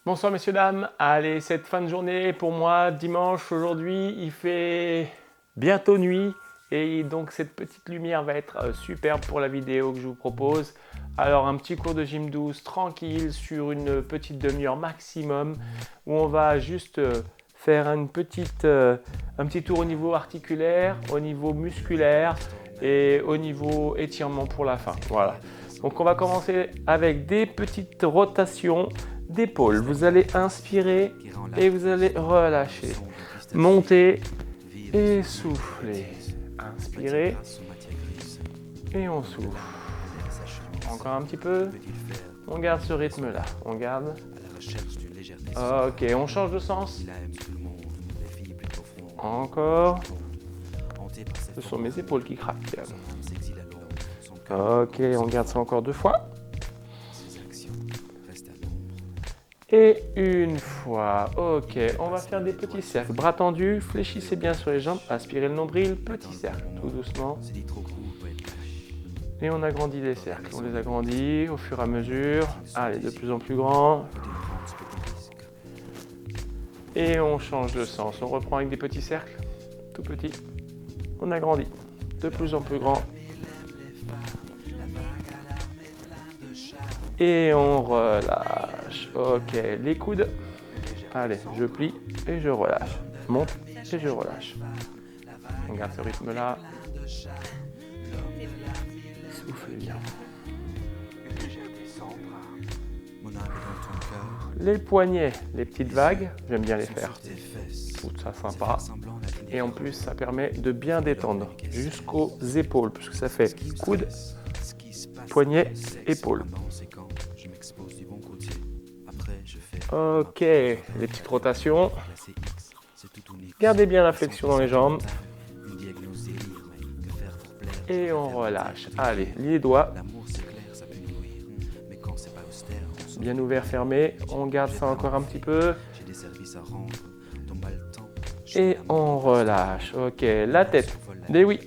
Bonsoir messieurs, dames. Allez, cette fin de journée pour moi, dimanche, aujourd'hui, il fait bientôt nuit. Et donc cette petite lumière va être superbe pour la vidéo que je vous propose. Alors un petit cours de gym douce, tranquille, sur une petite demi-heure maximum, où on va juste faire un petit tour au niveau articulaire, au niveau musculaire et au niveau étirement pour la fin. Voilà. Donc on va commencer avec des petites rotations d'épaule. Vous allez inspirer et vous allez relâcher. Monter et souffler. Inspirez et on souffle. Encore un petit peu. On garde ce rythme-là. On garde. Ok, on change de sens. Encore. Ce sont mes épaules qui craquent. Ok, on garde ça encore 2 fois. Et une fois. Ok, on va faire des petits cercles. Bras tendus, fléchissez bien sur les jambes. Aspirez le nombril, petit cercle, tout doucement. Et on agrandit les cercles. On les agrandit au fur et à mesure. Allez, de plus en plus grand. Et on change de sens. On reprend avec des petits cercles, tout petits. On agrandit, de plus en plus grand. Et on relâche. Ok, les coudes. Allez, je plie et je relâche. Monte et je relâche. On garde ce rythme-là. Soufflez bien. Les poignets, les petites vagues, j'aime bien les faire. Je trouve ça sympa. Et en plus, ça permet de bien détendre jusqu'aux épaules, puisque ça fait coude, poignet, épaule. Ok, les petites rotations. Gardez bien la flexion dans les jambes. Et on relâche. Allez, les doigts. Bien ouvert, fermé. On garde ça encore un petit peu. Et on relâche. Ok, la tête. Des oui.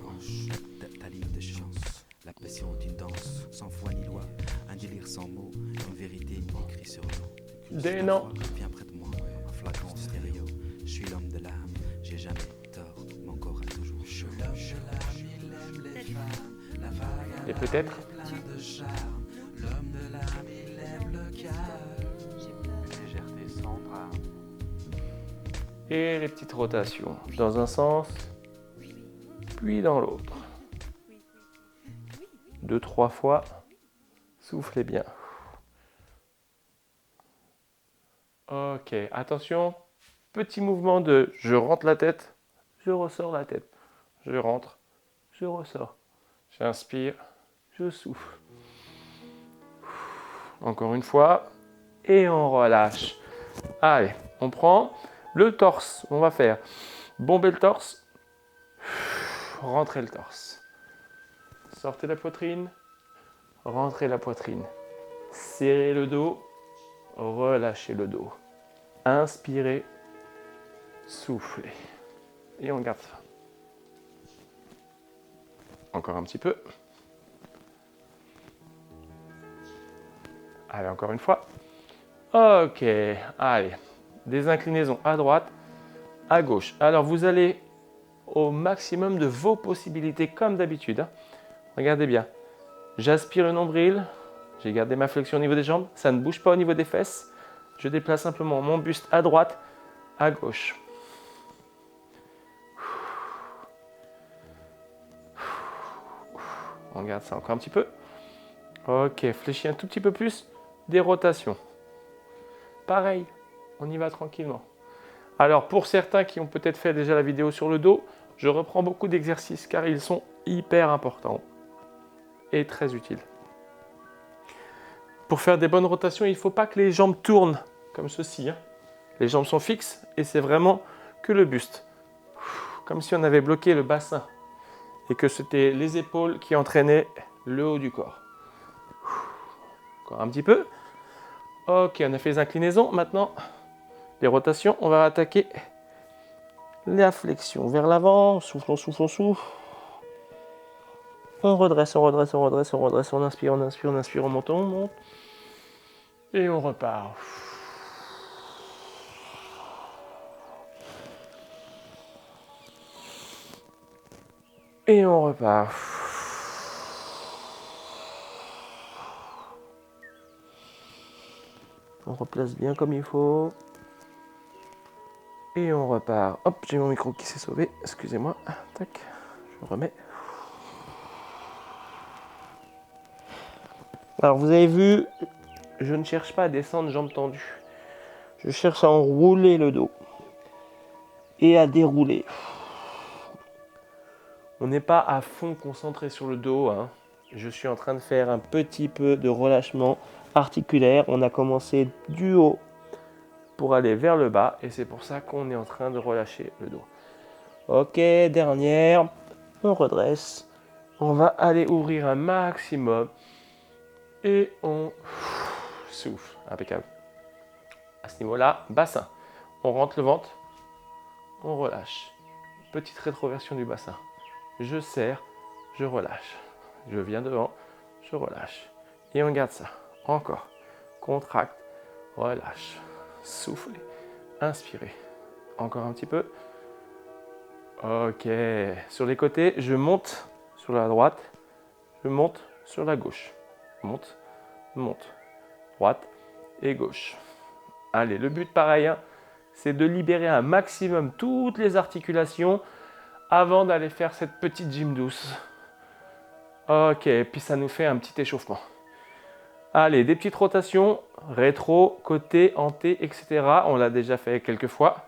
Des non. Et peut-être. Et les petites rotations. Dans un sens, puis dans l'autre. 2-3 fois. Soufflez bien. Ok, attention. Petit mouvement de je rentre la tête, je ressors la tête. Je rentre, je ressors. J'inspire, je souffle. Encore une fois. Et on relâche. Allez, on prend le torse. On va faire bomber le torse. Rentrez le torse. Sortez la poitrine. Rentrez la poitrine. Serrez le dos. Relâchez le dos. Inspirez. Soufflez. Et on garde ça. Encore un petit peu. Allez, encore une fois. Ok, allez. Des inclinaisons à droite, à gauche. Alors, vous allez au maximum de vos possibilités, comme d'habitude. Regardez bien. J'aspire le nombril. J'ai gardé ma flexion au niveau des jambes. Ça ne bouge pas au niveau des fesses. Je déplace simplement mon buste à droite, à gauche. On garde ça encore un petit peu. Ok, fléchis un tout petit peu plus. Des rotations. Pareil, on y va tranquillement. Alors, pour certains qui ont peut-être fait déjà la vidéo sur le dos, je reprends beaucoup d'exercices car ils sont hyper importants et très utiles. Pour faire des bonnes rotations, il ne faut pas que les jambes tournent comme ceci. Les jambes sont fixes et c'est vraiment que le buste. Comme si on avait bloqué le bassin et que c'était les épaules qui entraînaient le haut du corps. Encore un petit peu. Ok, on a fait les inclinaisons. Maintenant, les rotations, on va attaquer la flexion vers l'avant. On souffle, on souffle, on souffle. On redresse, on redresse, on redresse, on redresse. On inspire, on inspire, on inspire, on monte, on monte. Et on repart. Et on repart. On replace bien comme il faut. Et on repart. Hop, j'ai mon micro qui s'est sauvé. Excusez-moi. Tac, je remets. Alors vous avez vu, je ne cherche pas à descendre jambes tendues. Je cherche à enrouler le dos. Et à dérouler. On n'est pas à fond concentré sur le dos, hein. Je suis en train de faire un petit peu de relâchement articulaire. On a commencé du haut pour aller vers le bas et c'est pour ça qu'on est en train de relâcher le dos. Ok, dernière. On redresse. On va aller ouvrir un maximum et on souffle. Impeccable. À ce niveau-là, bassin. On rentre le ventre. On relâche. Petite rétroversion du bassin. Je serre, je relâche. Je viens devant, je relâche. Et on garde ça. Encore. Contracte, relâche. Soufflez, inspirez. Encore un petit peu. Ok. Sur les côtés, je monte sur la droite, je monte sur la gauche. Monte, monte. Droite et gauche. Allez, le but pareil, hein, c'est de libérer un maximum toutes les articulations avant d'aller faire cette petite gym douce. Ok, puis ça nous fait un petit échauffement. Allez, des petites rotations, rétro, côté, anté, etc. On l'a déjà fait quelques fois.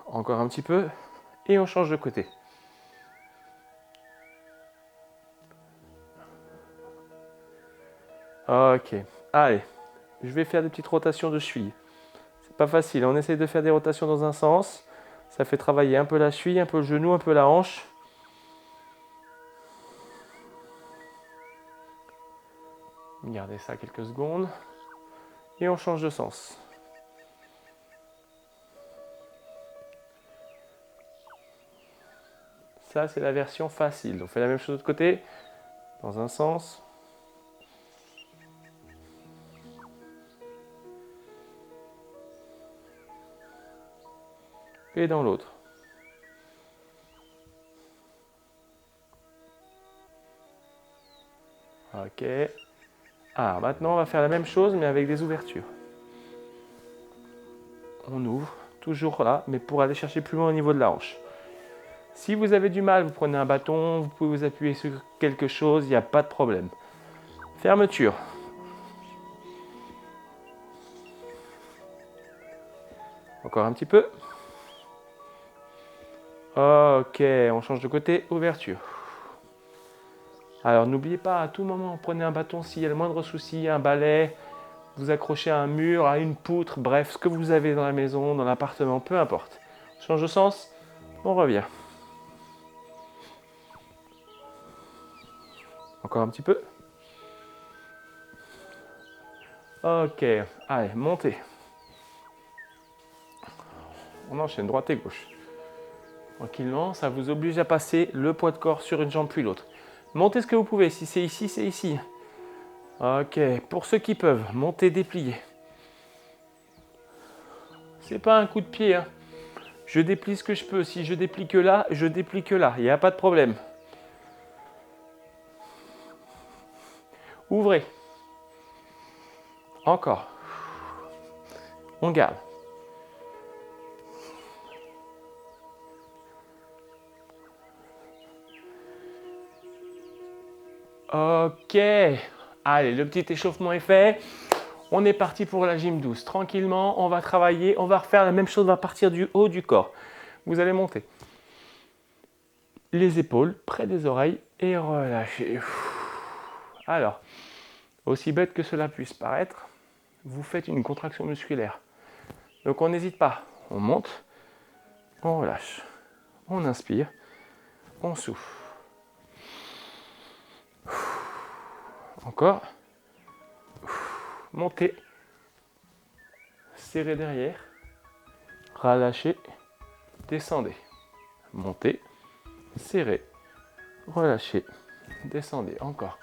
Encore un petit peu. Et on change de côté. Ok, allez, je vais faire des petites rotations de cheville. C'est pas facile, on essaye de faire des rotations dans un sens. Ça fait travailler un peu la cheville, un peu le genou, un peu la hanche. Gardez ça quelques secondes. Et on change de sens. Ça, c'est la version facile. On fait la même chose de l'autre côté, dans un sens. Et dans l'autre. Ok. Ah, maintenant, on va faire la même chose, mais avec des ouvertures. On ouvre, toujours là, mais pour aller chercher plus loin au niveau de la hanche. Si vous avez du mal, vous prenez un bâton, vous pouvez vous appuyer sur quelque chose, il n'y a pas de problème. Fermeture. Encore un petit peu. Ok, on change de côté, ouverture. Alors n'oubliez pas, à tout moment, prenez un bâton s'il y a le moindre souci, un balai, vous accrochez à un mur, à une poutre, bref, ce que vous avez dans la maison, dans l'appartement, peu importe. On change de sens, on revient. Encore un petit peu. Ok, allez, montez. On enchaîne droite et gauche. Tranquillement, ça vous oblige à passer le poids de corps sur une jambe puis l'autre. Montez ce que vous pouvez, si c'est ici, c'est ici. Ok, pour ceux qui peuvent, montez, dépliez. C'est pas un coup de pied, hein. Je déplie ce que je peux. Si je déplie que là, je déplie que là. Il n'y a pas de problème. Ouvrez. Encore. On garde. Ok. Allez, le petit échauffement est fait. On est parti pour la gym douce. Tranquillement, on va travailler. On va refaire la même chose. On va partir du haut du corps. Vous allez monter. Les épaules près des oreilles et relâcher. Alors, aussi bête que cela puisse paraître, vous faites une contraction musculaire. Donc on n'hésite pas. On monte, on relâche. On inspire, on souffle. Encore. Montez. Serrez derrière. Relâchez. Descendez. Montez. Serrez. Relâchez. Descendez. Encore.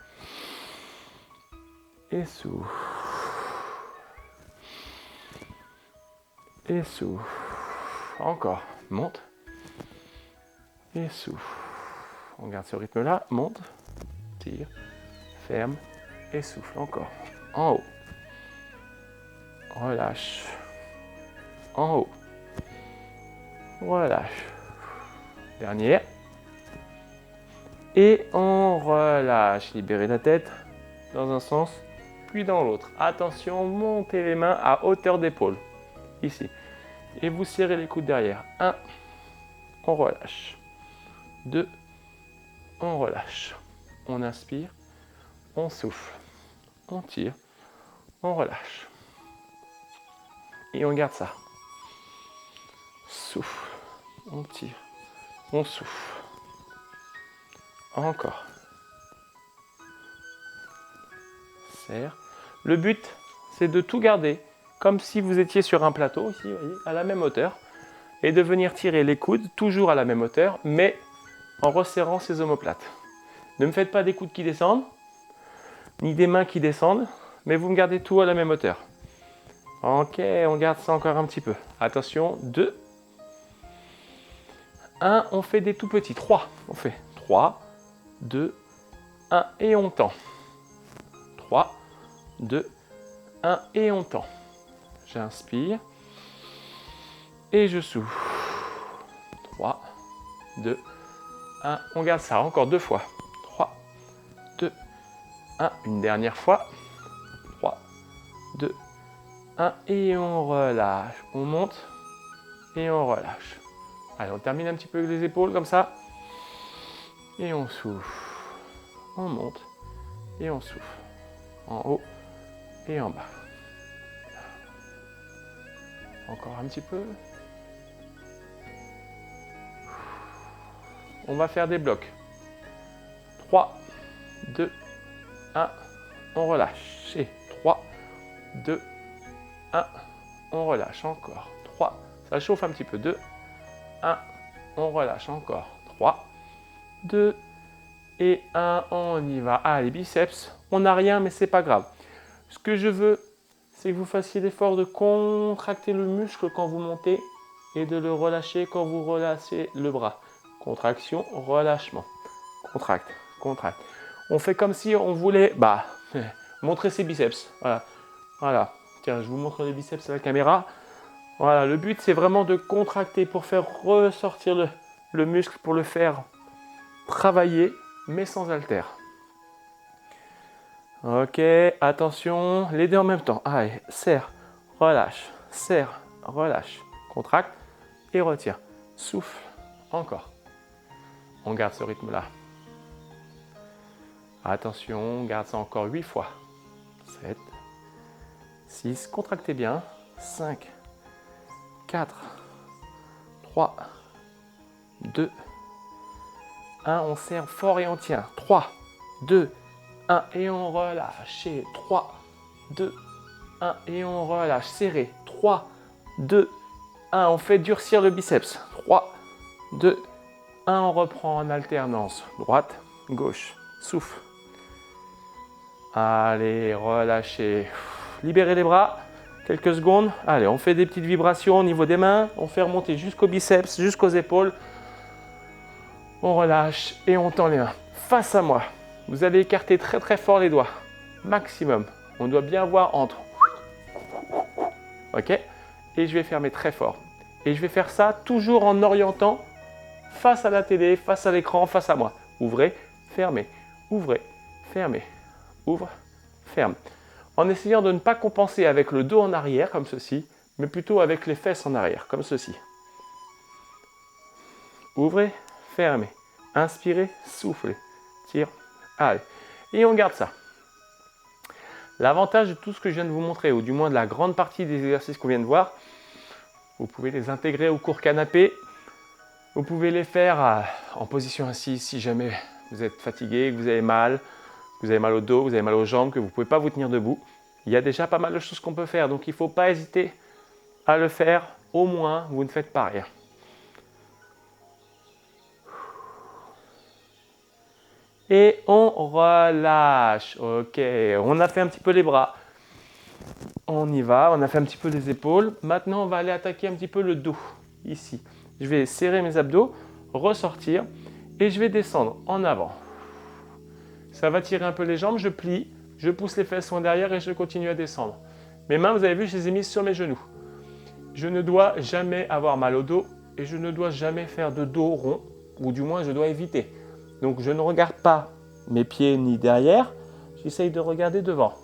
Et souffle. Et souffle. Encore. Monte. Et souffle. On garde ce rythme-là. Monte, tire, ferme et souffle. Encore. En haut. Relâche. En haut. Relâche. Dernière. Et on relâche. Libérez la tête dans un sens, puis dans l'autre. Attention, montez les mains à hauteur d'épaule. Ici. Et vous serrez les coudes derrière. 1. On relâche. 2. On relâche. On inspire. On souffle. On tire. On relâche. Et on garde ça. Souffle. On tire. On souffle. Encore. Serre. Le but, c'est de tout garder comme si vous étiez sur un plateau, ici, vous voyez, à la même hauteur, et de venir tirer les coudes toujours à la même hauteur, mais en resserrant ces omoplates. Ne me faites pas des coudes qui descendent, ni des mains qui descendent, mais vous me gardez tout à la même hauteur. Ok, on garde ça encore un petit peu. Attention, 2. 1, on fait des tout petits. 3, on fait 3, 2, 1 et on tend. 3, 2, 1 et on tend. J'inspire et je souffle. 3, 2, 1. On garde ça encore 2 fois. 3, 2, 1. Une dernière fois. 3, 2, 1. Et on relâche. On monte et on relâche. Allez, on termine un petit peu avec les épaules comme ça. Et on souffle. On monte et on souffle. En haut et en bas. Encore un petit peu. On va faire des blocs. 3, 2, 1. On relâche. Et 3, 2, 1. On relâche encore. 3. Ça chauffe un petit peu. 2, 1. On relâche encore. 3, 2 et 1. On y va. Allez, biceps. On n'a rien, mais c'est pas grave. Ce que je veux, c'est que vous fassiez l'effort de contracter le muscle quand vous montez et de le relâcher quand vous relâchez le bras. Contraction, relâchement. Contracte, contracte. On fait comme si on voulait montrer ses biceps. Voilà. Voilà. Tiens, je vous montre les biceps à la caméra. Voilà, le but, c'est vraiment de contracter pour faire ressortir le muscle, pour le faire travailler, mais sans haltère. Ok, attention, les deux en même temps. Allez, serre, relâche, contracte et retire. Souffle, encore. On garde ce rythme-là. Attention, on garde ça encore 8 fois. 7, 6, contractez bien. 5, 4, 3, 2, 1. On serre fort et on tient. 3, 2, 1 et on relâche. 3, 2, 1 et on relâche. Serré. 3, 2, 1. On fait durcir le biceps. 3, 2, 1. On reprend en alternance. Droite, gauche. Souffle. Allez, relâchez. Libérez les bras. Quelques secondes. Allez, on fait des petites vibrations au niveau des mains. On fait remonter jusqu'aux biceps, jusqu'aux épaules. On relâche et on tend les mains. Face à moi. Vous allez écarter très très fort les doigts. Maximum. On doit bien voir entre. Ok? Et je vais fermer très fort. Et je vais faire ça toujours en orientant face à la télé, face à l'écran, face à moi. Ouvrez, fermez. Ouvrez, fermez. Ouvre, ferme. En essayant de ne pas compenser avec le dos en arrière, comme ceci, mais plutôt avec les fesses en arrière, comme ceci. Ouvrez, fermez. Inspirez, soufflez. Tire. Allez. Et on garde ça. L'avantage de tout ce que je viens de vous montrer, ou du moins de la grande partie des exercices qu'on vient de voir, vous pouvez les intégrer au court canapé. Vous pouvez les faire en position assise si jamais vous êtes fatigué, que vous avez mal au dos, vous avez mal aux jambes, que vous ne pouvez pas vous tenir debout. Il y a déjà pas mal de choses qu'on peut faire, donc il ne faut pas hésiter à le faire. Au moins, vous ne faites pas rien. Et on relâche. Ok, on a fait un petit peu les bras. On y va, on a fait un petit peu les épaules. Maintenant, on va aller attaquer un petit peu le dos, ici. Je vais serrer mes abdos, ressortir Et je vais descendre en avant. Ça va tirer un peu les jambes, je plie, je pousse les fesses loin derrière et je continue à descendre. Mes mains, vous avez vu, je les ai mises sur mes genoux. Je ne dois jamais avoir mal au dos et je ne dois jamais faire de dos rond, ou du moins je dois éviter. Donc je ne regarde pas mes pieds ni derrière, j'essaye de regarder devant.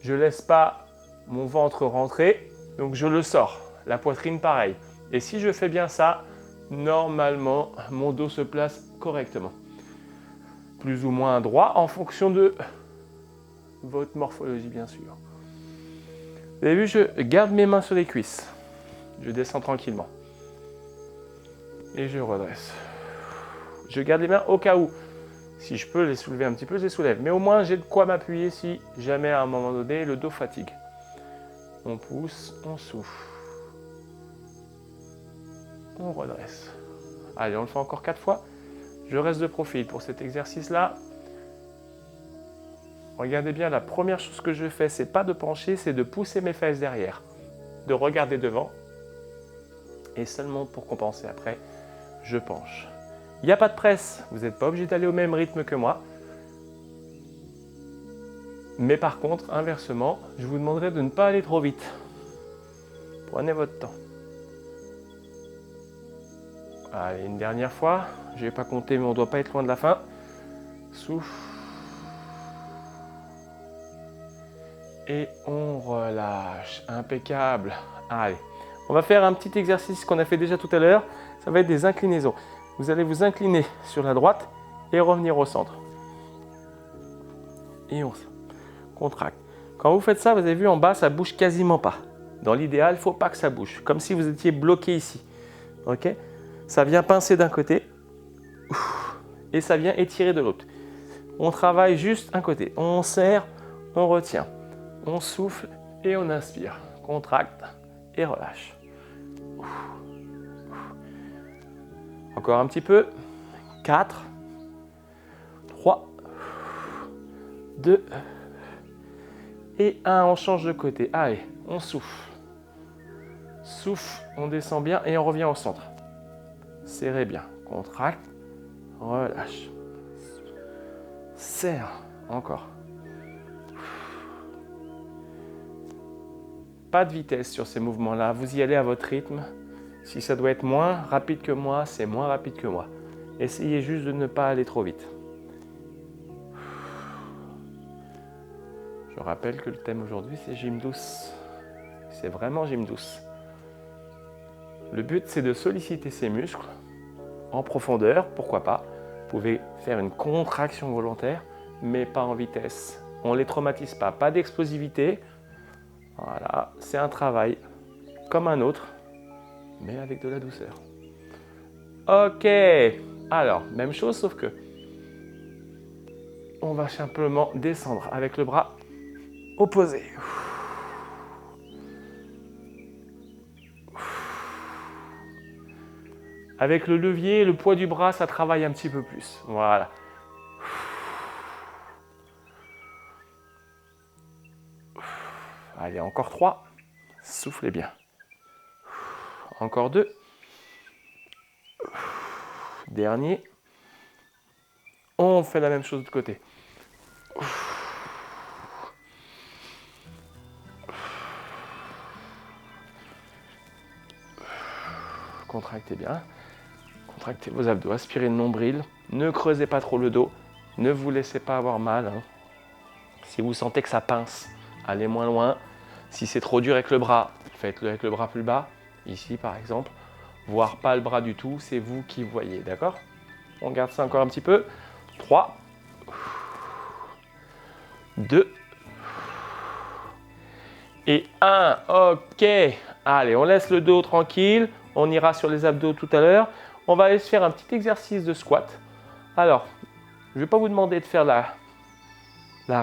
Je ne laisse pas mon ventre rentrer, donc je le sors. La poitrine pareil. Et si je fais bien ça, normalement mon dos se place correctement. Plus ou moins droit en fonction de votre morphologie bien sûr. Vous avez vu, je garde mes mains sur les cuisses. Je descends tranquillement. Et je redresse. Je garde les mains au cas où. Si je peux les soulever un petit peu, je les soulève. Mais au moins, j'ai de quoi m'appuyer si jamais à un moment donné, le dos fatigue. On pousse, on souffle. On redresse. Allez, on le fait encore 4 fois. Je reste de profil pour cet exercice-là. Regardez bien, la première chose que je fais, c'est pas de pencher, c'est de pousser mes fesses derrière. De regarder devant. Et seulement pour compenser après, je penche. Il n'y a pas de presse, vous n'êtes pas obligé d'aller au même rythme que moi. Mais par contre, inversement, je vous demanderai de ne pas aller trop vite. Prenez votre temps. Allez, une dernière fois. Je ne vais pas compter, mais on ne doit pas être loin de la fin. Souffle. Et on relâche. Impeccable. Allez, on va faire un petit exercice qu'on a fait déjà tout à l'heure. Ça va être des inclinaisons. Vous allez vous incliner sur la droite et revenir au centre. Et on contracte. Quand vous faites ça, vous avez vu en bas, ça ne bouge quasiment pas. Dans l'idéal, il ne faut pas que ça bouge. Comme si vous étiez bloqué ici. Ok ? Ça vient pincer d'un côté et ça vient étirer de l'autre. On travaille juste un côté. On serre, on retient. On souffle et on inspire. Contracte et relâche. Encore un petit peu. 4, 3, 2 et 1. On change de côté. Allez, on souffle. Souffle, on descend bien et on revient au centre. Serrez bien. Contracte, relâche. Serre. Encore. Pas de vitesse sur ces mouvements-là. Vous y allez à votre rythme. Si ça doit être moins rapide que moi, c'est moins rapide que moi. Essayez juste de ne pas aller trop vite. Je rappelle que le thème aujourd'hui, c'est gym douce. C'est vraiment gym douce. Le but, c'est de solliciter ces muscles en profondeur, pourquoi pas. Vous pouvez faire une contraction volontaire, mais pas en vitesse. On ne les traumatise pas, pas d'explosivité. Voilà, c'est un travail comme un autre, mais avec de la douceur. Ok, alors, même chose, sauf que on va simplement descendre avec le bras opposé. Avec le levier, le poids du bras, ça travaille un petit peu plus. Voilà. Allez, encore 3. Soufflez bien. Encore 2. Dernier. On fait la même chose de l'autre côté. Contractez bien. Contractez vos abdos. Aspirez le nombril. Ne creusez pas trop le dos. Ne vous laissez pas avoir mal. Si vous sentez que ça pince, allez moins loin. Si c'est trop dur avec le bras, faites-le avec le bras plus bas. Ici, par exemple. Voire pas le bras du tout. C'est vous qui voyez. D'accord ? On garde ça encore un petit peu. 3. 2. Et 1. Ok. Allez, on laisse le dos tranquille. On ira sur les abdos tout à l'heure. On va aller se faire un petit exercice de squat. Alors, je ne vais pas vous demander de faire la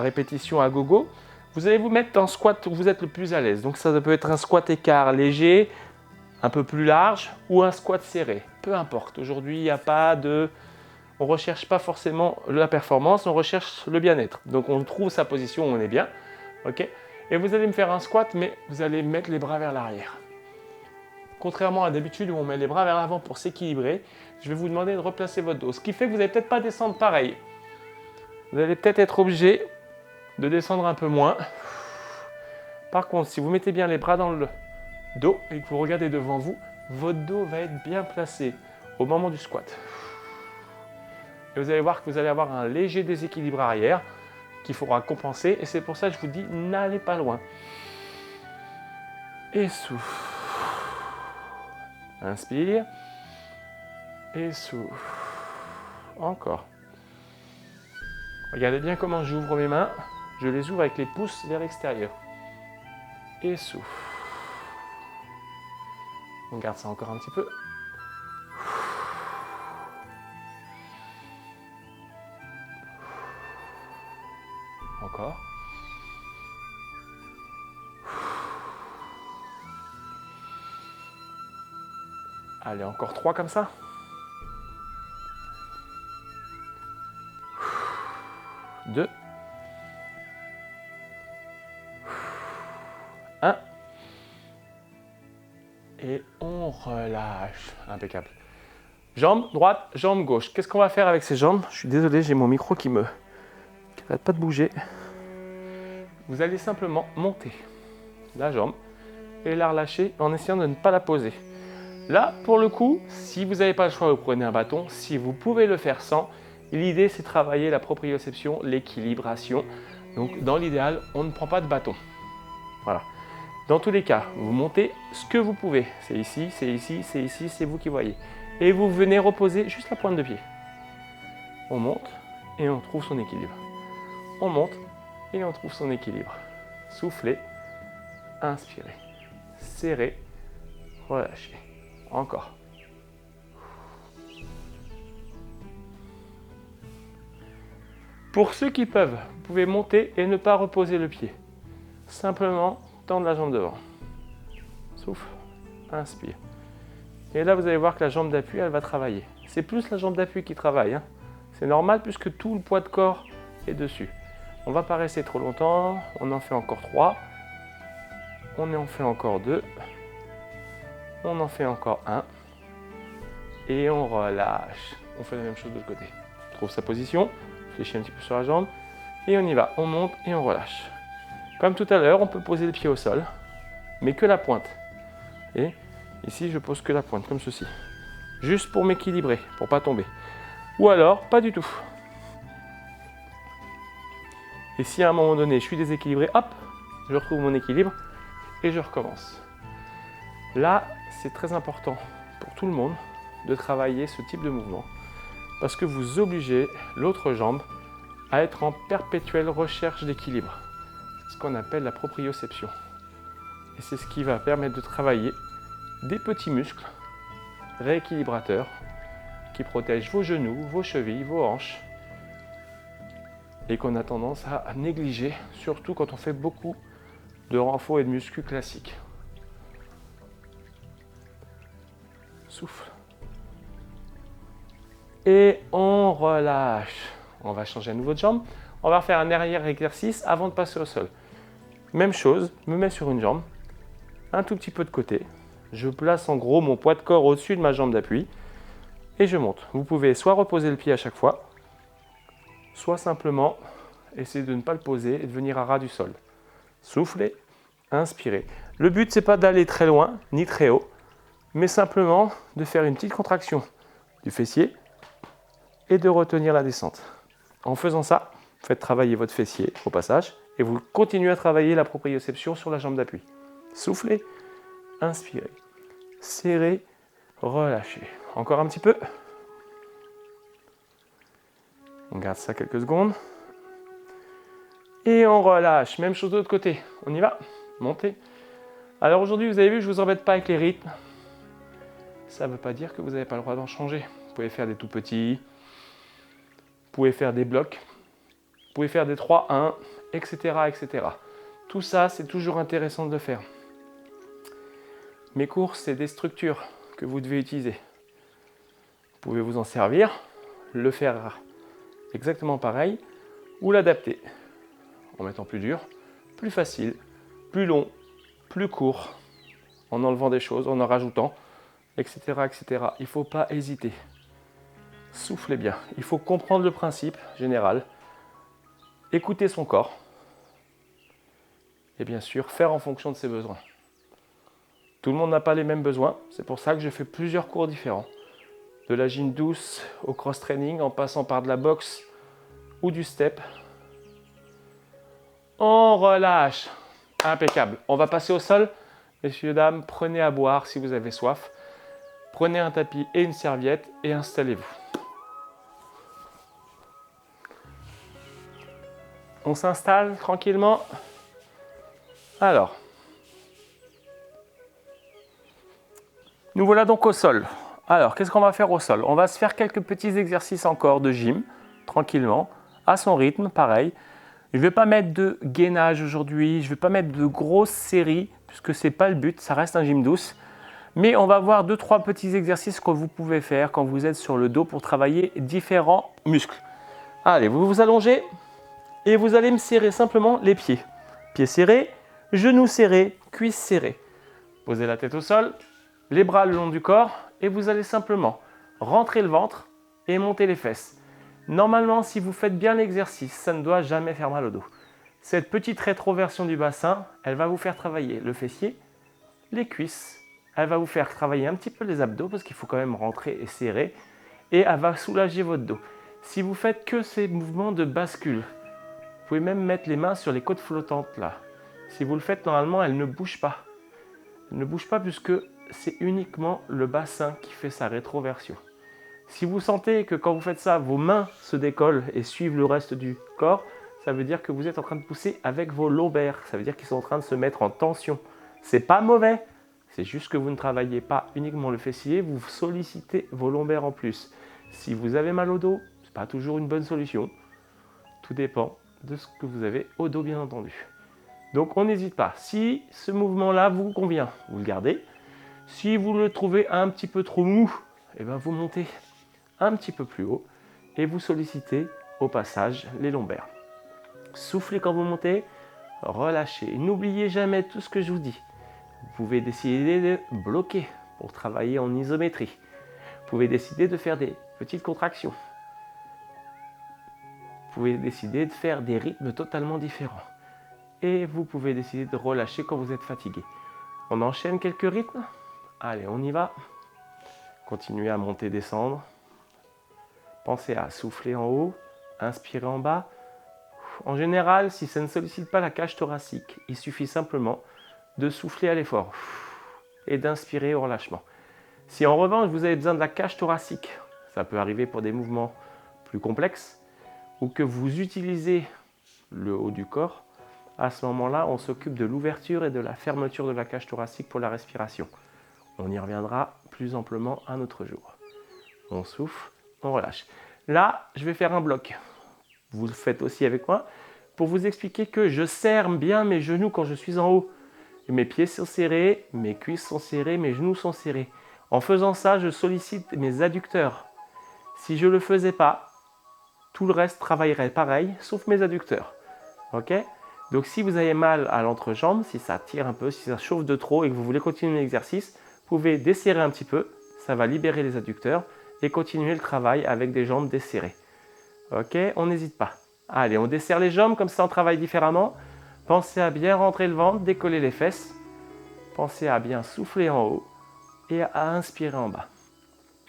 répétition à gogo. Vous allez vous mettre en squat où vous êtes le plus à l'aise. Donc ça peut être un squat écart léger, un peu plus large ou un squat serré. Peu importe. Aujourd'hui, il n'y a pas de... On ne recherche pas forcément la performance, on recherche le bien-être. Donc on trouve sa position où on est bien. Okay ? Et vous allez me faire un squat, mais vous allez mettre les bras vers l'arrière. Contrairement à d'habitude où on met les bras vers l'avant pour s'équilibrer, je vais vous demander de replacer votre dos. Ce qui fait que vous n'allez peut-être pas descendre pareil. Vous allez peut-être être obligé de descendre un peu moins. Par contre, si vous mettez bien les bras dans le dos et que vous regardez devant vous, votre dos va être bien placé au moment du squat. Et vous allez voir que vous allez avoir un léger déséquilibre arrière qu'il faudra compenser. Et c'est pour ça que je vous dis, n'allez pas loin. Et souffle. Inspire. Et souffle. Encore. Regardez bien comment j'ouvre mes mains. Je les ouvre avec les pouces vers l'extérieur. Et souffle. On garde ça encore un petit peu. Encore. Allez, encore 3 comme ça. 2. 1. Et on relâche. Impeccable. Jambe droite, jambe gauche. Qu'est-ce qu'on va faire avec ces jambes? Je suis désolé, j'ai mon micro qui n'arrête pas de bouger. Vous allez simplement monter la jambe et la relâcher en essayant de ne pas la poser. Là, pour le coup, si vous n'avez pas le choix, vous prenez un bâton. Si vous pouvez le faire sans, l'idée c'est de travailler la proprioception, l'équilibration. Donc dans l'idéal, on ne prend pas de bâton. Voilà. Dans tous les cas, vous montez ce que vous pouvez. C'est ici, c'est ici, c'est ici, c'est vous qui voyez. Et vous venez reposer juste la pointe de pied. On monte et on trouve son équilibre. On monte et on trouve son équilibre. Soufflez, inspirez, serrez, relâchez. Encore. Pour ceux qui peuvent, vous pouvez monter et ne pas reposer le pied. Simplement tendre la jambe devant. Souffle, inspire. Et là, vous allez voir que la jambe d'appui, elle va travailler. C'est plus la jambe d'appui qui travaille. Hein. C'est normal puisque tout le poids de corps est dessus. On ne va pas rester trop longtemps. On en fait encore 3. On en fait encore 2. On en fait encore 1. Et on relâche. On fait la même chose de l'autre côté. On trouve sa position. Fléchit un petit peu sur la jambe. Et on y va. On monte et on relâche. Comme tout à l'heure, on peut poser le pied au sol. Mais que la pointe. Et ici, je pose que la pointe, comme ceci. Juste pour m'équilibrer, pour ne pas tomber. Ou alors, pas du tout. Et si à un moment donné, je suis déséquilibré, hop, je retrouve mon équilibre et je recommence. Là, c'est très important pour tout le monde de travailler ce type de mouvement parce que vous obligez l'autre jambe à être en perpétuelle recherche d'équilibre. C'est ce qu'on appelle la proprioception. Et c'est ce qui va permettre de travailler des petits muscles rééquilibrateurs qui protègent vos genoux, vos chevilles, vos hanches et qu'on a tendance à négliger, surtout quand on fait beaucoup de renfort et de muscu classiques. Souffle. Et on relâche. On va changer à nouveau de jambe. On va faire un arrière exercice avant de passer au sol. Même chose, je me mets sur une jambe, un tout petit peu de côté. Je place en gros mon poids de corps au-dessus de ma jambe d'appui et je monte. Vous pouvez soit reposer le pied à chaque fois, soit simplement essayer de ne pas le poser et de venir à ras du sol. Soufflez, inspirez. Le but, c'est pas d'aller très loin ni très haut, mais simplement de faire une petite contraction du fessier et de retenir la descente. En faisant ça, vous faites travailler votre fessier au passage et vous continuez à travailler la proprioception sur la jambe d'appui. Soufflez, inspirez, serrez, relâchez. Encore un petit peu. On garde ça quelques secondes. Et on relâche. Même chose de l'autre côté. On y va. Montez. Alors aujourd'hui, vous avez vu, je ne vous embête pas avec les rythmes. Ça ne veut pas dire que vous n'avez pas le droit d'en changer. Vous pouvez faire des tout petits. Vous pouvez faire des blocs. Vous pouvez faire des 3-1, etc., etc. Tout ça, c'est toujours intéressant de le faire. Mes cours, c'est des structures que vous devez utiliser. Vous pouvez vous en servir, le faire exactement pareil, ou l'adapter en mettant plus dur, plus facile, plus long, plus court, en enlevant des choses, en rajoutant, etc., etc. Il ne faut pas hésiter. Soufflez bien. Il faut comprendre le principe général. Écouter son corps. Et bien sûr, faire en fonction de ses besoins. Tout le monde n'a pas les mêmes besoins. C'est pour ça que je fais plusieurs cours différents. De la gym douce au cross-training, en passant par de la boxe ou du step. On relâche. Impeccable. On va passer au sol. Messieurs, dames, prenez à boire si vous avez soif. Prenez un tapis et une serviette et installez-vous. On s'installe tranquillement. Alors, nous voilà donc au sol. Alors, qu'est-ce qu'on va faire au sol? On va se faire quelques petits exercices encore de gym, tranquillement, à son rythme, pareil. Je ne vais pas mettre de gainage aujourd'hui, je ne vais pas mettre de grosses séries, puisque ce n'est pas le but, ça reste un gym douce. Mais on va voir 2-3 petits exercices que vous pouvez faire quand vous êtes sur le dos pour travailler différents muscles. Allez, vous vous allongez et vous allez me serrer simplement les pieds. Pieds serrés, genoux serrés, cuisses serrées. Posez la tête au sol, les bras le long du corps et vous allez simplement rentrer le ventre et monter les fesses. Normalement, si vous faites bien l'exercice, ça ne doit jamais faire mal au dos. Cette petite rétroversion du bassin, elle va vous faire travailler le fessier, les cuisses, elle va vous faire travailler un petit peu les abdos parce qu'il faut quand même rentrer et serrer et elle va soulager votre dos. Si vous faites que ces mouvements de bascule, vous pouvez même mettre les mains sur les côtes flottantes là. Si vous le faites, normalement, elle ne bouge pas. Elle ne bouge pas puisque c'est uniquement le bassin qui fait sa rétroversion. Si vous sentez que quand vous faites ça, vos mains se décollent et suivent le reste du corps, ça veut dire que vous êtes en train de pousser avec vos lombaires. Ça veut dire qu'ils sont en train de se mettre en tension. C'est pas mauvais, c'est juste que vous ne travaillez pas uniquement le fessier, vous sollicitez vos lombaires en plus. Si vous avez mal au dos, ce n'est pas toujours une bonne solution. Tout dépend de ce que vous avez au dos, bien entendu. Donc on n'hésite pas. Si ce mouvement-là vous convient, vous le gardez. Si vous le trouvez un petit peu trop mou, eh bien vous montez un petit peu plus haut et vous sollicitez au passage les lombaires. Soufflez quand vous montez, relâchez. N'oubliez jamais tout ce que je vous dis. Vous pouvez décider de bloquer pour travailler en isométrie. Vous pouvez décider de faire des petites contractions. Vous pouvez décider de faire des rythmes totalement différents. Et vous pouvez décider de relâcher quand vous êtes fatigué. On enchaîne quelques rythmes. Allez, on y va. Continuez à monter, descendre. Pensez à souffler en haut, inspirer en bas. En général, si ça ne sollicite pas la cage thoracique, il suffit simplement de souffler à l'effort et d'inspirer au relâchement. Si en revanche, vous avez besoin de la cage thoracique, ça peut arriver pour des mouvements plus complexes, ou que vous utilisez le haut du corps, à ce moment-là, on s'occupe de l'ouverture et de la fermeture de la cage thoracique pour la respiration. On y reviendra plus amplement un autre jour. On souffle, on relâche. Là, je vais faire un bloc. Vous le faites aussi avec moi pour vous expliquer que je serre bien mes genoux quand je suis en haut. Mes pieds sont serrés, mes cuisses sont serrées, mes genoux sont serrés. En faisant ça, je sollicite mes adducteurs. Si je ne le faisais pas, tout le reste travaillerait pareil, sauf mes adducteurs. Ok ? Donc si vous avez mal à l'entrejambe, si ça tire un peu, si ça chauffe de trop et que vous voulez continuer l'exercice, vous pouvez desserrer un petit peu, ça va libérer les adducteurs et continuer le travail avec des jambes desserrées. Ok, on n'hésite pas. Allez, on desserre les jambes, comme ça on travaille différemment. Pensez à bien rentrer le ventre, décoller les fesses. Pensez à bien souffler en haut et à inspirer en bas.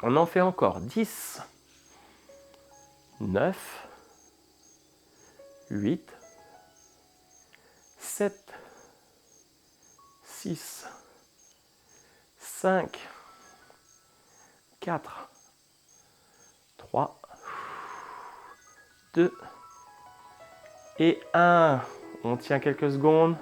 On en fait encore 10, 9, 8, 7, 6, 5, 4, 3, 2 et 1. On tient quelques secondes.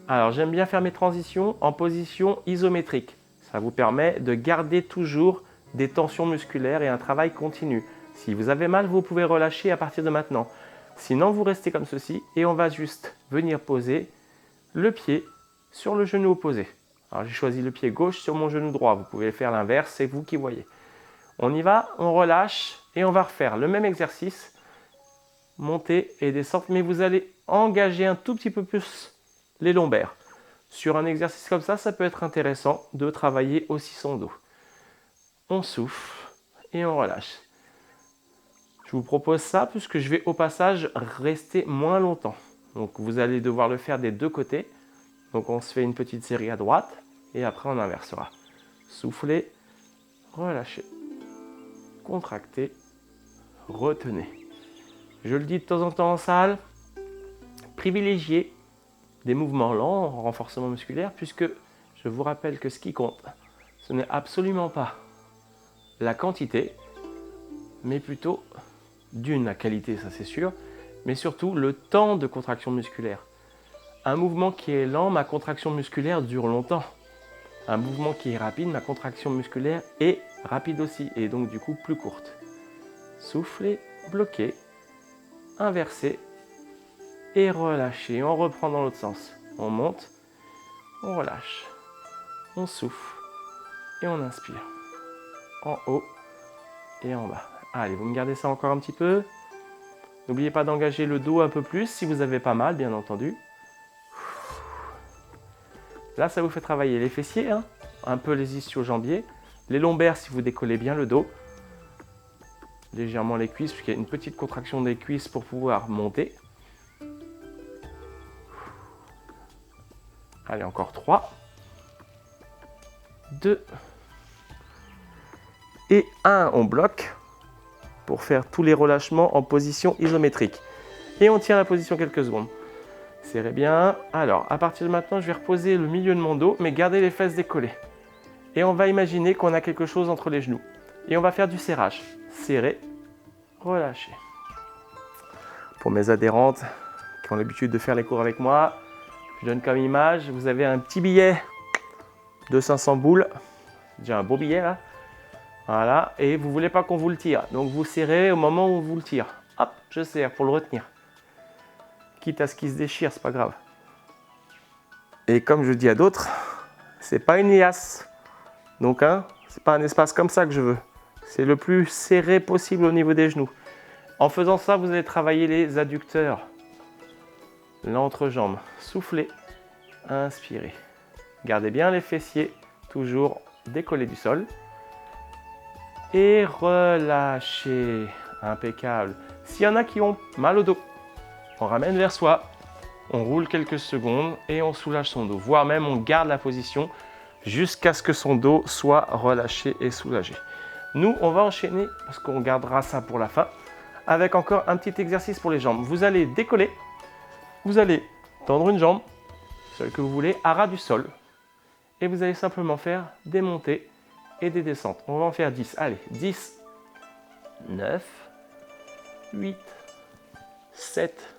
Alors j'aime bien faire mes transitions en position isométrique. Ça vous permet de garder toujours des tensions musculaires et un travail continu. Si vous avez mal, vous pouvez relâcher à partir de maintenant. Sinon, vous restez comme ceci et on va juste venir poser le pied sur le genou opposé. Alors j'ai choisi le pied gauche sur mon genou droit. Vous pouvez faire l'inverse, c'est vous qui voyez. On y va, on relâche et on va refaire le même exercice. Monter et descendre, mais vous allez engager un tout petit peu plus les lombaires. Sur un exercice comme ça peut être intéressant de travailler aussi son dos. On souffle et on relâche. Je vous propose ça puisque je vais au passage rester moins longtemps. Donc vous allez devoir le faire des deux côtés. Donc on se fait une petite série à droite et après on inversera. Soufflez, relâchez, contractez, retenez. Je le dis de temps en temps en salle, privilégiez des mouvements lents en renforcement musculaire puisque je vous rappelle que ce qui compte, ce n'est absolument pas la quantité, mais plutôt la qualité, ça c'est sûr, mais surtout le temps de contraction musculaire. Un mouvement qui est lent, ma contraction musculaire dure longtemps. Un mouvement qui est rapide, ma contraction musculaire est rapide aussi, et donc du coup plus courte. Soufflez, bloquez, inversez, et relâchez. On reprend dans l'autre sens. On monte, on relâche, on souffle, et on inspire. En haut et en bas. Allez, vous me gardez ça encore un petit peu. N'oubliez pas d'engager le dos un peu plus si vous avez pas mal, bien entendu. Là, ça vous fait travailler les fessiers, hein, un peu les ischio-jambiers, les lombaires si vous décollez bien le dos, légèrement les cuisses, puisqu'il y a une petite contraction des cuisses pour pouvoir monter. Allez, encore 3, 2 et 1. On bloque pour faire tous les relâchements en position isométrique. Et on tient la position quelques secondes. Serrez bien. Alors, à partir de maintenant, je vais reposer le milieu de mon dos, mais garder les fesses décollées. Et on va imaginer qu'on a quelque chose entre les genoux. Et on va faire du serrage. Serrer, relâcher. Pour mes adhérentes qui ont l'habitude de faire les cours avec moi, je donne comme image, vous avez un petit billet de 500 boules. Déjà un beau billet là. Voilà, et vous ne voulez pas qu'on vous le tire. Donc vous serrez au moment où on vous le tire. Hop, je serre pour le retenir. Quitte à ce qu'il se déchire, c'est pas grave. Et comme je dis à d'autres, c'est pas une liasse. Donc c'est pas un espace comme ça que je veux. C'est le plus serré possible au niveau des genoux. En faisant ça, vous allez travailler les adducteurs, l'entrejambe. Soufflez, inspirez. Gardez bien les fessiers, toujours décollés du sol. Et relâchez. Impeccable. S'il y en a qui ont mal au dos, on ramène vers soi, on roule quelques secondes et on soulage son dos. Voire même on garde la position jusqu'à ce que son dos soit relâché et soulagé. Nous, on va enchaîner, parce qu'on gardera ça pour la fin, avec encore un petit exercice pour les jambes. Vous allez décoller, vous allez tendre une jambe, celle que vous voulez, à ras du sol. Et vous allez simplement faire des montées et des descentes. On va en faire 10. Allez, 10, 9, 8, 7,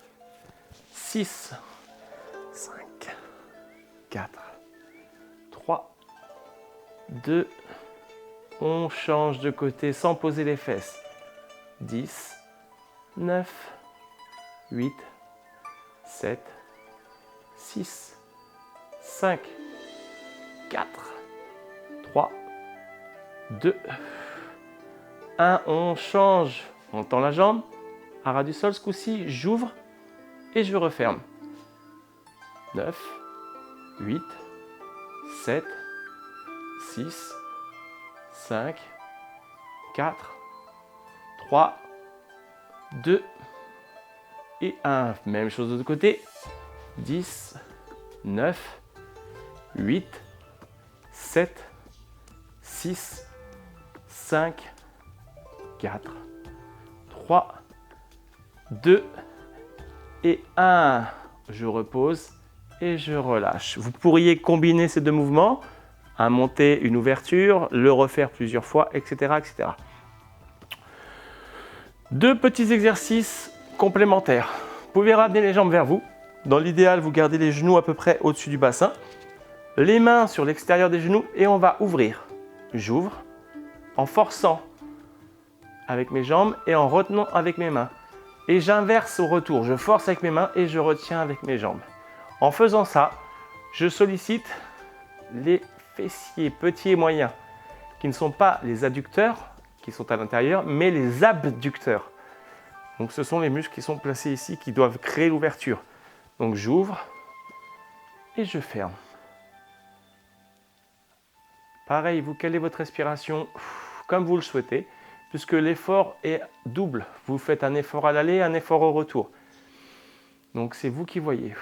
6, 5, 4, 3, 2, on change de côté sans poser les fesses. 10, 9, 8, 7, 6, 5, 4, 3, 2, 1. On change. On tend la jambe. À ras du sol, ce coup-ci, j'ouvre et je referme. 9, 8, 7, 6, 5, 4, 3, 2 et 1. Même chose de l'autre côté. 10, 9, 8, 7, 6, 5, 4, 3, 2 et 1. Je repose et je relâche. Vous pourriez combiner ces deux mouvements, un monter, une ouverture, le refaire plusieurs fois, etc., etc. Deux petits exercices complémentaires. Vous pouvez ramener les jambes vers vous. Dans l'idéal, vous gardez les genoux à peu près au-dessus du bassin. Les mains sur l'extérieur des genoux et on va ouvrir. J'ouvre en forçant avec mes jambes et en retenant avec mes mains. Et j'inverse au retour. Je force avec mes mains et je retiens avec mes jambes. En faisant ça, je sollicite les fessiers petits et moyens, qui ne sont pas les adducteurs, qui sont à l'intérieur, mais les abducteurs. Donc ce sont les muscles qui sont placés ici, qui doivent créer l'ouverture. Donc j'ouvre et je ferme. Pareil, vous calez votre respiration comme vous le souhaitez. puisque l'effort est double. Vous faites un effort à l'aller, un effort au retour. Donc c'est vous qui voyez.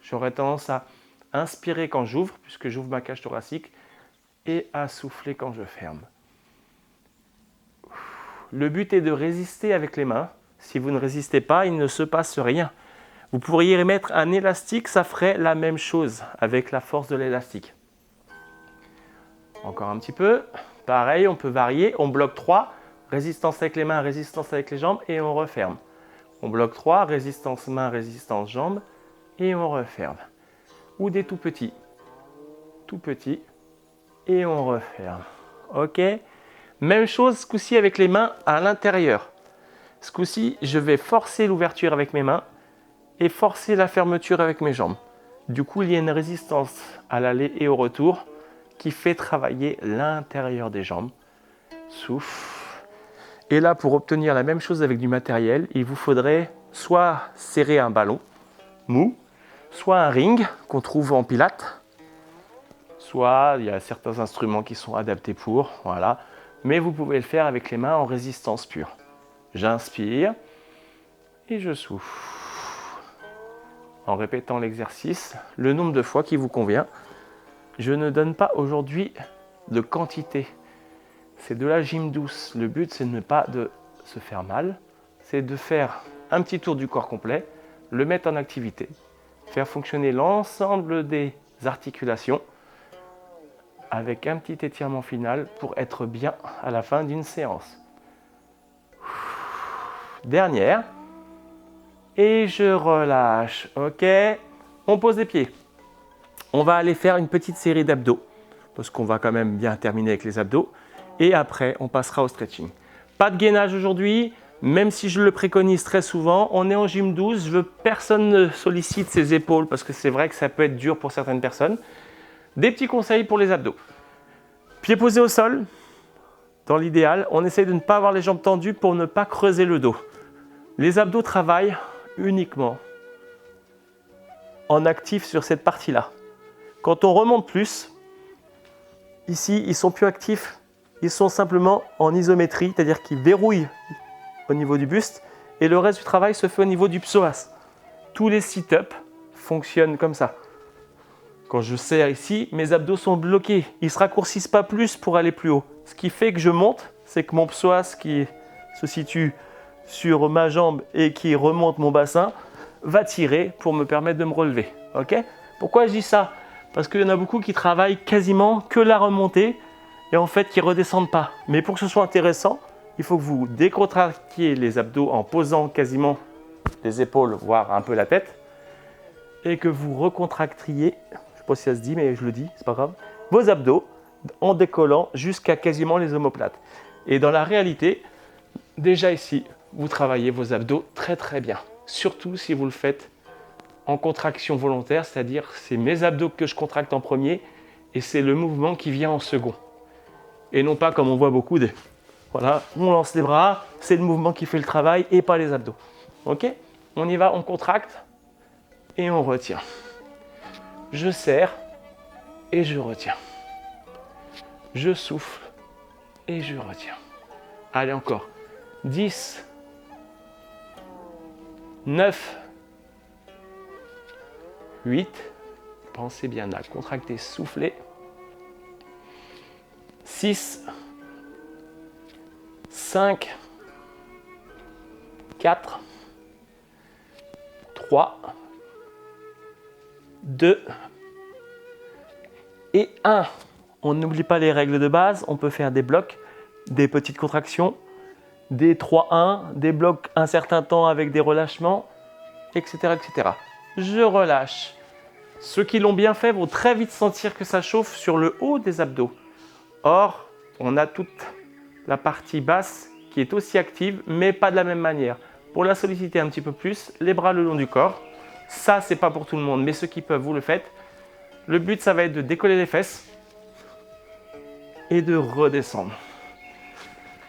J'aurais tendance à inspirer quand j'ouvre, puisque j'ouvre ma cage thoracique, et à souffler quand je ferme. Le but est de résister avec les mains. Si vous ne résistez pas, il ne se passe rien. Vous pourriez y mettre un élastique, ça ferait la même chose avec la force de l'élastique. Encore un petit peu. Pareil, on peut varier. On bloque 3, résistance avec les mains, résistance avec les jambes, et on referme. On bloque 3, résistance main, résistance jambes, et on referme. Ou des tout petits, et on referme. Ok? Même chose ce coup-ci avec les mains à l'intérieur. Ce coup-ci, je vais forcer l'ouverture avec mes mains et forcer la fermeture avec mes jambes. Du coup, il y a une résistance à l'aller et au retour qui fait travailler l'intérieur des jambes. Souffle. Et là, pour obtenir la même chose avec du matériel, il vous faudrait soit serrer un ballon mou, soit un ring qu'on trouve en pilates, soit il y a certains instruments qui sont adaptés pour, voilà. Mais vous pouvez le faire avec les mains en résistance pure. J'inspire et je souffle. En répétant l'exercice, le nombre de fois qui vous convient. Je ne donne pas aujourd'hui de quantité. C'est de la gym douce. Le but, c'est de ne pas de se faire mal. C'est de faire un petit tour du corps complet, le mettre en activité, faire fonctionner l'ensemble des articulations avec un petit étirement final pour être bien à la fin d'une séance. Dernière. Et je relâche. Ok. On pose les pieds. On va aller faire une petite série d'abdos parce qu'on va quand même bien terminer avec les abdos. Et après, on passera au stretching. Pas de gainage aujourd'hui, même si je le préconise très souvent. On est en gym 12. Personne ne sollicite ses épaules parce que c'est vrai que ça peut être dur pour certaines personnes. Des petits conseils pour les abdos. Pieds posés au sol. Dans l'idéal, on essaye de ne pas avoir les jambes tendues pour ne pas creuser le dos. Les abdos travaillent uniquement en actif sur cette partie-là. Quand on remonte plus, ici, ils sont plus actifs. Ils sont simplement en isométrie, c'est-à-dire qu'ils verrouillent au niveau du buste et le reste du travail se fait au niveau du psoas. Tous les sit-ups fonctionnent comme ça. Quand je serre ici, mes abdos sont bloqués. Ils ne se raccourcissent pas plus pour aller plus haut. Ce qui fait que je monte, c'est que mon psoas qui se situe sur ma jambe et qui remonte mon bassin va tirer pour me permettre de me relever. Ok ? Pourquoi je dis ça ? Parce qu'il y en a beaucoup qui travaillent quasiment que la remontée et en fait qui ne redescendent pas. Mais pour que ce soit intéressant, il faut que vous décontractiez les abdos en posant quasiment les épaules, voire un peu la tête, et que vous recontractriez, je ne sais pas si ça se dit, mais je le dis, c'est pas grave, vos abdos en décollant jusqu'à quasiment les omoplates. Et dans la réalité, déjà ici, vous travaillez vos abdos très très bien. Surtout si vous le faites en contraction volontaire, c'est-à-dire c'est mes abdos que je contracte en premier et c'est le mouvement qui vient en second. Et non pas comme on voit beaucoup de... Voilà, on lance les bras, c'est le mouvement qui fait le travail et pas les abdos. Ok ? On y va, on contracte et on retient. Je serre et je retiens. Je souffle et je retiens. Allez encore. 10, 9, 8, pensez bien à contracter, souffler. 6, 5, 4, 3, 2 et 1. On n'oublie pas les règles de base, on peut faire des blocs, des petites contractions, des 3-1, des blocs un certain temps avec des relâchements, etc., etc. Je relâche. Ceux qui l'ont bien fait vont très vite sentir que ça chauffe sur le haut des abdos. Or, on a toute la partie basse qui est aussi active, mais pas de la même manière. Pour la solliciter un petit peu plus, les bras le long du corps. Ça, c'est pas pour tout le monde, mais ceux qui peuvent, vous le faites. Le but, ça va être de décoller les fesses et de redescendre.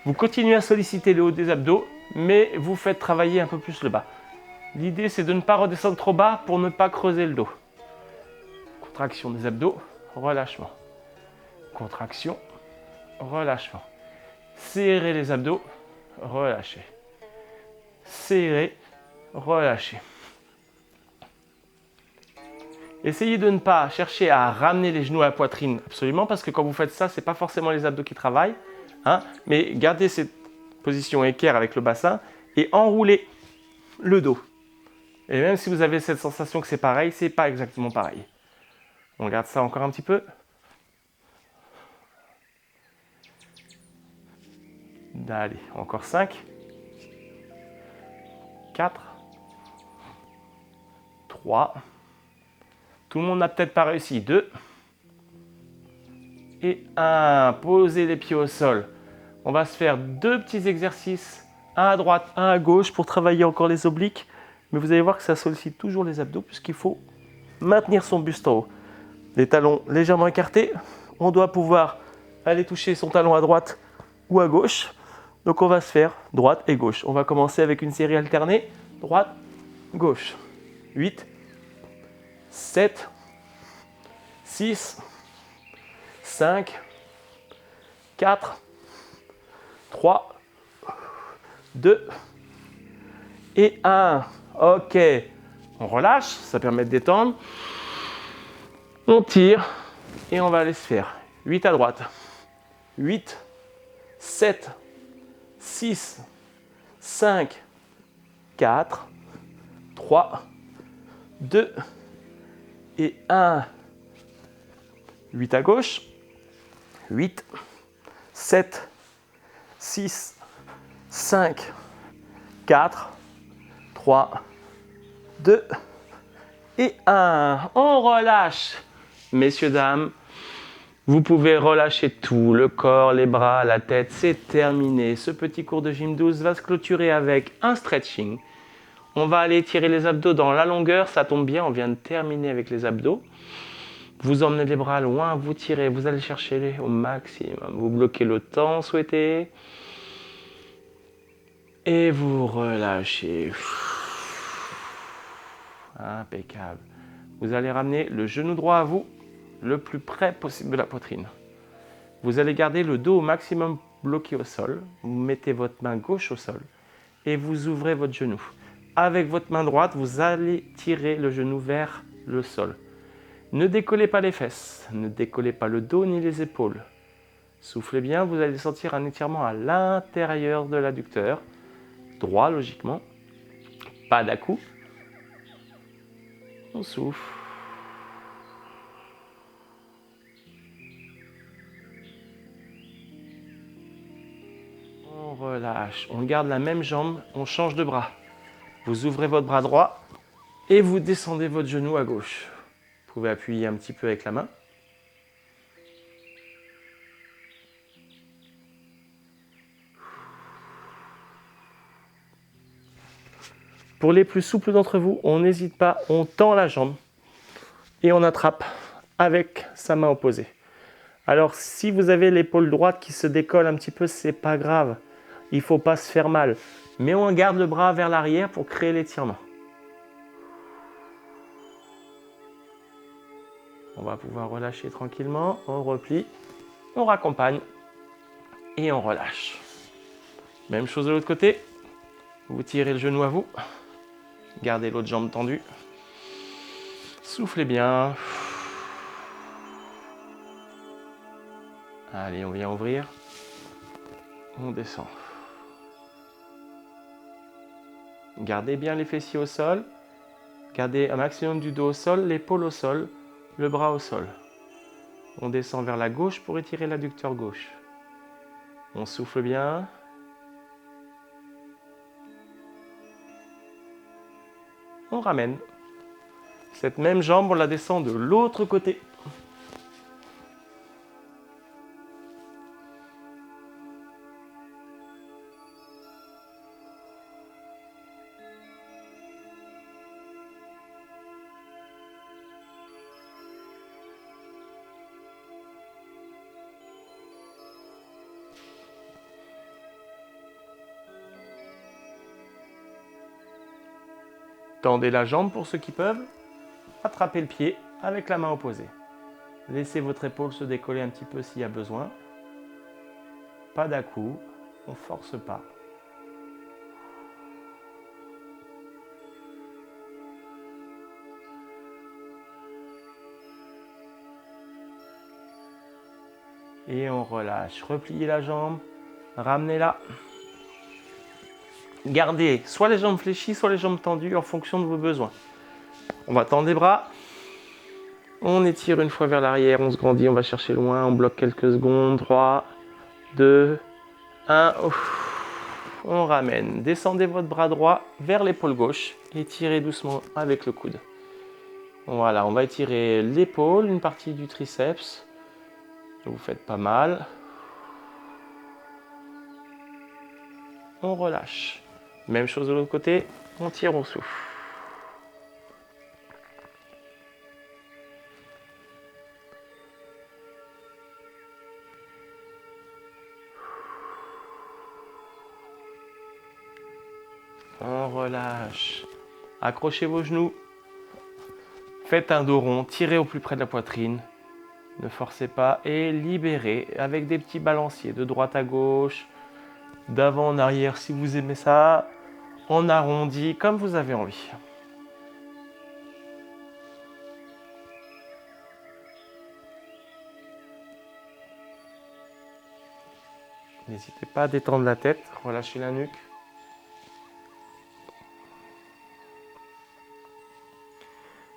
Vous continuez à solliciter le haut des abdos, mais vous faites travailler un peu plus le bas. L'idée, c'est de ne pas redescendre trop bas pour ne pas creuser le dos. Contraction des abdos, relâchement. Contraction, relâchement. Serrez les abdos, relâchez. Serrez, relâchez. Essayez de ne pas chercher à ramener les genoux à la poitrine, absolument, parce que quand vous faites ça, ce n'est pas forcément les abdos qui travaillent. Hein, mais gardez cette position équerre avec le bassin et enroulez le dos. Et même si vous avez cette sensation que c'est pareil, ce n'est pas exactement pareil. On garde ça encore un petit peu. Allez, encore 5. 4. 3. Tout le monde n'a peut-être pas réussi. 2. Et 1. Posez les pieds au sol. On va se faire 2 petits exercices. Un à droite, un à gauche pour travailler encore les obliques. Mais vous allez voir que ça sollicite toujours les abdos puisqu'il faut maintenir son buste en haut. Les talons légèrement écartés. On doit pouvoir aller toucher son talon à droite ou à gauche. Donc on va se faire droite et gauche. On va commencer avec une série alternée. Droite, gauche. 8, 7, 6, 5, 4, 3, 2 et 1. Ok. On relâche, ça permet de détendre. On tire et on va aller se faire 8 à droite. 8, 7, 6, 5, 4, 3, 2 et 1. 8 à gauche. 8, 7, 6, 5, 4, 3, 2 et 1. On relâche. Messieurs, dames, vous pouvez relâcher tout, le corps, les bras, la tête, c'est terminé. Ce petit cours de gym 12 va se clôturer avec un stretching. On va aller tirer les abdos dans la longueur, ça tombe bien, on vient de terminer avec les abdos. Vous emmenez les bras loin, vous tirez, vous allez chercher les au maximum. Vous bloquez le temps souhaité. Et vous relâchez. Impeccable. Vous allez ramener le genou droit à vous, le plus près possible de la poitrine. Vous allez garder le dos au maximum bloqué au sol. Vous mettez votre main gauche au sol et vous ouvrez votre genou. Avec votre main droite, vous allez tirer le genou vers le sol. Ne décollez pas les fesses, ne décollez pas le dos ni les épaules. Soufflez bien, vous allez sentir un étirement à l'intérieur de l'adducteur. Droit, logiquement. Pas d'à-coups. On souffle. On relâche. On garde la même jambe, on change de bras. Vous ouvrez votre bras droit et vous descendez votre genou à gauche. Vous pouvez appuyer un petit peu avec la main. Pour les plus souples d'entre vous, on n'hésite pas, on tend la jambe et on attrape avec sa main opposée. Alors si vous avez l'épaule droite qui se décolle un petit peu, c'est pas grave. Il ne faut pas se faire mal. Mais on garde le bras vers l'arrière pour créer l'étirement. On va pouvoir relâcher tranquillement. On replie, on raccompagne et on relâche. Même chose de l'autre côté. Vous tirez le genou à vous. Gardez l'autre jambe tendue. Soufflez bien. Allez, on vient ouvrir. On descend. Gardez bien les fessiers au sol. Gardez un maximum du dos au sol, l'épaule au sol, le bras au sol. On descend vers la gauche pour étirer l'adducteur gauche. On souffle bien. On ramène. Cette même jambe, on la descend de l'autre côté. Tendez la jambe pour ceux qui peuvent. Attrapez le pied avec la main opposée. Laissez votre épaule se décoller un petit peu s'il y a besoin. pas d'à-coups, on ne force pas. Et on relâche. Repliez la jambe, ramenez-la. Gardez soit les jambes fléchies, soit les jambes tendues en fonction de vos besoins. On va tendre les bras. On étire une fois vers l'arrière, on se grandit, on va chercher loin, on bloque quelques secondes. 3, 2, 1. On ramène. Descendez votre bras droit vers l'épaule gauche et tirez doucement avec le coude. Voilà, on va étirer l'épaule, une partie du triceps. Vous faites pas mal. On relâche. Même chose de l'autre côté, on tire, on souffle. On relâche. Accrochez vos genoux. Faites un dos rond, tirez au plus près de la poitrine. Ne forcez pas et libérez avec des petits balanciers de droite à gauche, d'avant en arrière si vous aimez ça, en arrondi comme vous avez envie. N'hésitez pas à détendre la tête, relâchez la nuque.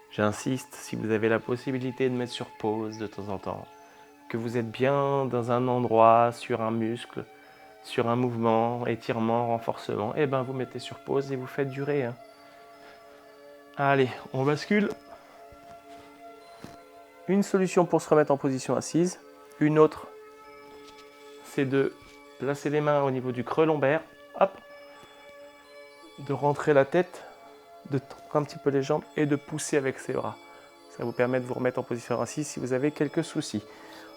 J'insiste, si vous avez la possibilité de mettre sur pause de temps en temps, que vous êtes bien dans un endroit, sur un muscle, sur un mouvement, étirement, renforcement, et bien vous mettez sur pause et vous faites durer. Hein. Allez, on bascule. Une solution pour se remettre en position assise. Une autre, c'est de placer les mains au niveau du creux lombaire. Hop, de rentrer la tête, de tendre un petit peu les jambes et de pousser avec ses bras. Ça vous permet de vous remettre en position assise si vous avez quelques soucis.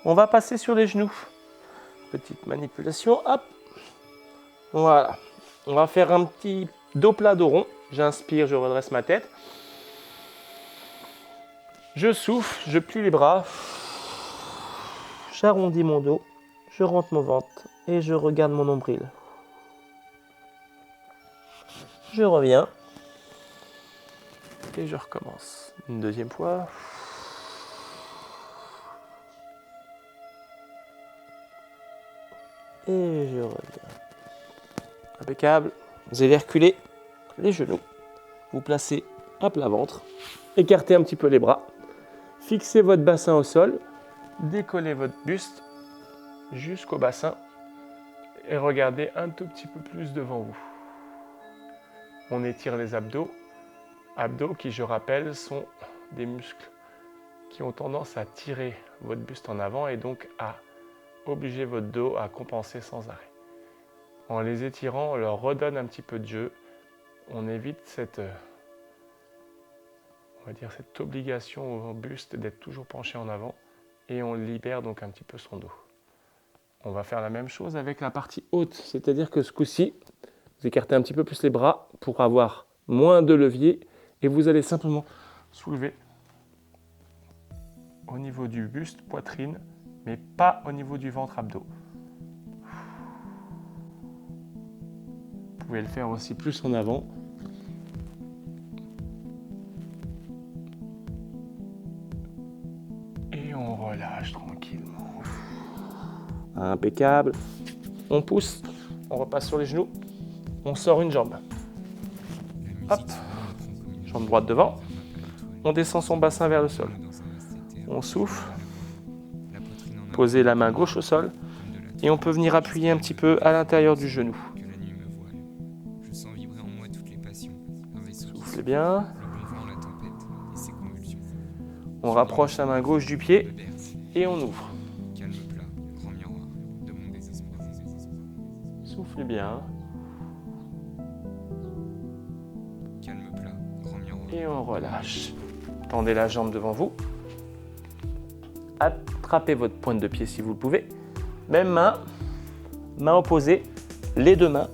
On va passer sur les genoux. Petite manipulation, hop. Voilà. On va faire un petit dos plat, dos rond. J'inspire, je redresse ma tête. Je souffle, je plie les bras. J'arrondis mon dos. Je rentre mon ventre et je regarde mon nombril. Je reviens. Et je recommence. Une deuxième fois. Et je reviens. Impeccable. Vous allez reculer les genoux. Vous placez à plat ventre. Écartez un petit peu les bras. Fixez votre bassin au sol. Décollez votre buste jusqu'au bassin. Et regardez un tout petit peu plus devant vous. On étire les abdos. Abdos qui, je rappelle, sont des muscles qui ont tendance à tirer votre buste en avant et donc à obliger votre dos à compenser sans arrêt. En les étirant, on leur redonne un petit peu de jeu. On évite cette obligation au buste d'être toujours penché en avant et on libère donc un petit peu son dos. On va faire la même chose avec la partie haute, c'est-à-dire que ce coup-ci, vous écartez un petit peu plus les bras pour avoir moins de levier et vous allez simplement soulever au niveau du buste, poitrine, mais pas au niveau du ventre, abdos. Vous pouvez le faire aussi plus en avant. Et on relâche tranquillement. Impeccable. On pousse, on repasse sur les genoux, on sort une jambe. Hop, jambe droite devant. On descend son bassin vers le sol. On souffle. Posez la main gauche au sol. Et on peut venir appuyer un petit peu à l'intérieur du genou. Soufflez bien. On rapproche la main gauche du pied et on ouvre. Soufflez bien. Et on relâche. Tendez la jambe devant vous. Attrapez votre pointe de pied si vous le pouvez. Même main, main opposée, les deux mains.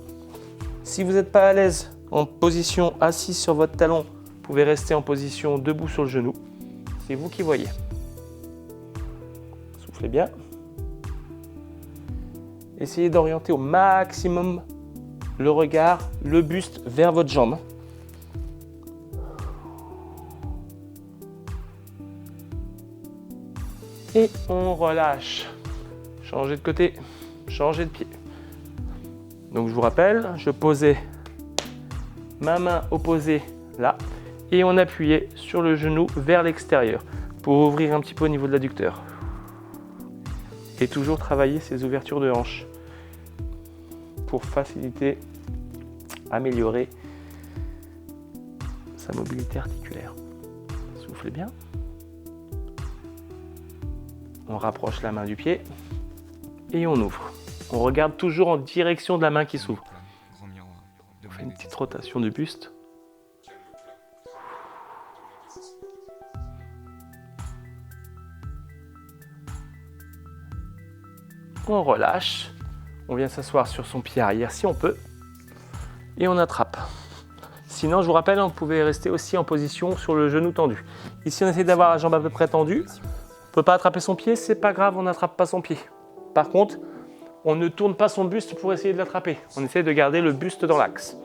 Si vous n'êtes pas à l'aise en position assise sur votre talon, vous pouvez rester en position debout sur le genou. C'est vous qui voyez. Soufflez bien. Essayez d'orienter au maximum le regard, le buste vers votre jambe. Et on relâche. Changez de côté, changez de pied. Donc je vous rappelle, je posais ma main opposée là et on appuyait sur le genou vers l'extérieur pour ouvrir un petit peu au niveau de l'adducteur. Et toujours travailler ces ouvertures de hanches pour faciliter, améliorer sa mobilité articulaire. Soufflez bien. On rapproche la main du pied et on ouvre. On regarde toujours en direction de la main qui s'ouvre. On fait une petite rotation du buste. On relâche. On vient s'asseoir sur son pied arrière si on peut. Et on attrape. Sinon, je vous rappelle, vous pouvez rester aussi en position sur le genou tendu. Ici, on essaie d'avoir la jambe à peu près tendue. On ne peut pas attraper son pied, c'est pas grave, on n'attrape pas son pied. Par contre, on ne tourne pas son buste pour essayer de l'attraper. On essaie de garder le buste dans l'axe.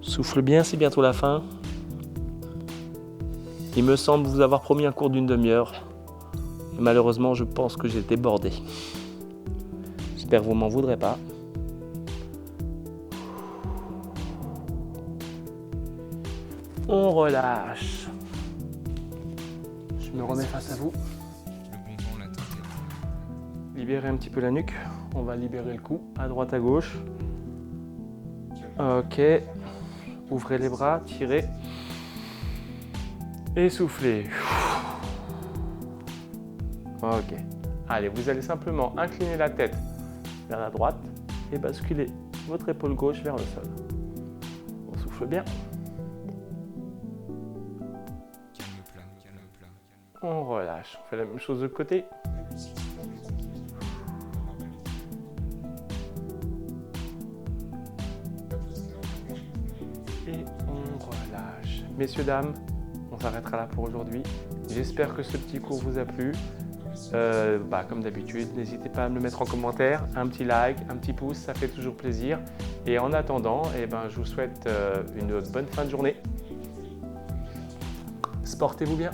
Souffle bien, c'est bientôt la fin. Il me semble vous avoir promis un cours d'une demi-heure. Et malheureusement, je pense que j'ai débordé. J'espère que vous m'en voudrez pas. On relâche. Je me remets face à vous. Libérez un petit peu la nuque. On va libérer le cou à droite à gauche. Ok. Ouvrez les bras, tirez. Et soufflez. Ok. Allez, vous allez simplement incliner la tête vers la droite et basculer votre épaule gauche vers le sol. On souffle bien. On relâche. On fait la même chose de l'autre côté. Et on relâche. Messieurs, dames, on s'arrêtera là pour aujourd'hui. J'espère que ce petit cours vous a plu. Comme d'habitude, n'hésitez pas à me le mettre en commentaire. Un petit like, un petit pouce, ça fait toujours plaisir. Et en attendant, je vous souhaite une bonne fin de journée. Portez-vous bien.